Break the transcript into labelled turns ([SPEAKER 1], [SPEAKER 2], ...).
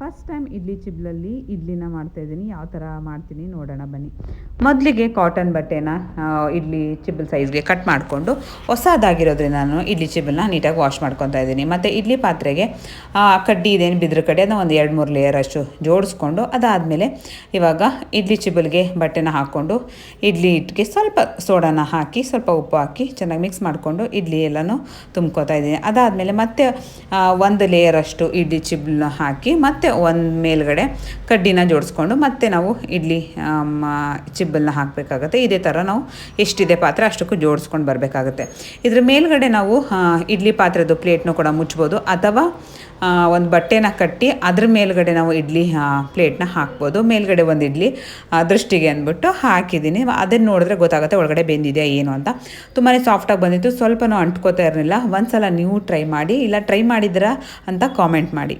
[SPEAKER 1] First time idli ಚಿಬ್ಲಲ್ಲಿ ಇಡ್ಲಿನ ಮಾಡ್ತಾಯಿದ್ದೀನಿ. ಯಾವ ಥರ ಮಾಡ್ತೀನಿ ನೋಡೋಣ ಬನ್ನಿ. ಮೊದಲಿಗೆ ಕಾಟನ್ ಬಟ್ಟೆನ ಇಡ್ಲಿ ಚಿಬ್ಬಲ್ ಸೈಜ್ಗೆ ಕಟ್ ಮಾಡಿಕೊಂಡು ಹೊಸದಾಗಿರೋದ್ರಿಂದ ನಾನು ಇಡ್ಲಿ ಚಿಬ್ಬಲ್ನ ನೀಟಾಗಿ ವಾಶ್ ಮಾಡ್ಕೊತಾ ಇದ್ದೀನಿ. ಮತ್ತು ಇಡ್ಲಿ ಪಾತ್ರೆಗೆ ಕಡ್ಡಿ ಇದೇನು ಬಿದ್ರ ಕಡೆ ಅದನ್ನ ಒಂದು 2-3 ಲೇಯರ್ ಅಷ್ಟು ಜೋಡಿಸ್ಕೊಂಡು ಅದಾದಮೇಲೆ ಇವಾಗ ಇಡ್ಲಿ ಚಿಬ್ಬಲ್ಗೆ ಬಟ್ಟೆನ ಹಾಕ್ಕೊಂಡು ಇಡ್ಲಿ ಹಿಟ್ಟಿಗೆ ಸ್ವಲ್ಪ ಸೋಡಾನ ಹಾಕಿ ಸ್ವಲ್ಪ ಉಪ್ಪು ಹಾಕಿ ಚೆನ್ನಾಗಿ ಮಿಕ್ಸ್ ಮಾಡಿಕೊಂಡು ಇಡ್ಲಿ ಎಲ್ಲನೂ ತುಂಬ್ಕೋತಾ ಇದ್ದೀನಿ. ಅದಾದಮೇಲೆ ಮತ್ತೆ 1 ಲೇಯರ್ ಅಷ್ಟು ಇಡ್ಲಿ ಚಿಬ್ಬಲ್ನ ಹಾಕಿ ಮತ್ತು ಒಂದು ಮೇಲ್ಗಡೆ ಕಡ್ಡಿನ ಜೋಡಿಸ್ಕೊಂಡು ಮತ್ತೆ ನಾವು ಇಡ್ಲಿ ಚಿಬ್ಬಲ್ನ ಹಾಕಬೇಕಾಗತ್ತೆ. ಇದೇ ಥರ ನಾವು ಎಷ್ಟಿದೆ ಪಾತ್ರೆ ಅಷ್ಟಕ್ಕೂ ಜೋಡಿಸ್ಕೊಂಡು ಬರಬೇಕಾಗತ್ತೆ. ಇದ್ರ ಮೇಲ್ಗಡೆ ನಾವು ಇಡ್ಲಿ ಪಾತ್ರೆದು ಪ್ಲೇಟ್ನೂ ಕೂಡ ಮುಚ್ಬೋದು, ಅಥವಾ ಒಂದು ಬಟ್ಟೆನ ಕಟ್ಟಿ ಅದ್ರ ಮೇಲ್ಗಡೆ ನಾವು ಇಡ್ಲಿ ಪ್ಲೇಟ್ನ ಹಾಕ್ಬೋದು. ಮೇಲ್ಗಡೆ ಒಂದು ಇಡ್ಲಿ ದೃಷ್ಟಿಗೆ ಅಂದ್ಬಿಟ್ಟು ಹಾಕಿದ್ದೀನಿ. ಅದನ್ನು ನೋಡಿದ್ರೆ ಗೊತ್ತಾಗುತ್ತೆ ಒಳಗಡೆ ಬೆಂದಿದೆ ಏನು ಅಂತ. ತುಂಬಾ ಸಾಫ್ಟಾಗಿ ಬಂದಿತ್ತು, ಸ್ವಲ್ಪನೂ ಅಂಟ್ಕೋತಾ ಇರಲಿಲ್ಲ. ಒಂದು ಸಲ ನೀವು ಟ್ರೈ ಮಾಡಿ, ಇಲ್ಲ ಟ್ರೈ ಮಾಡಿದ್ದೀರಾ ಅಂತ ಕಾಮೆಂಟ್ ಮಾಡಿ.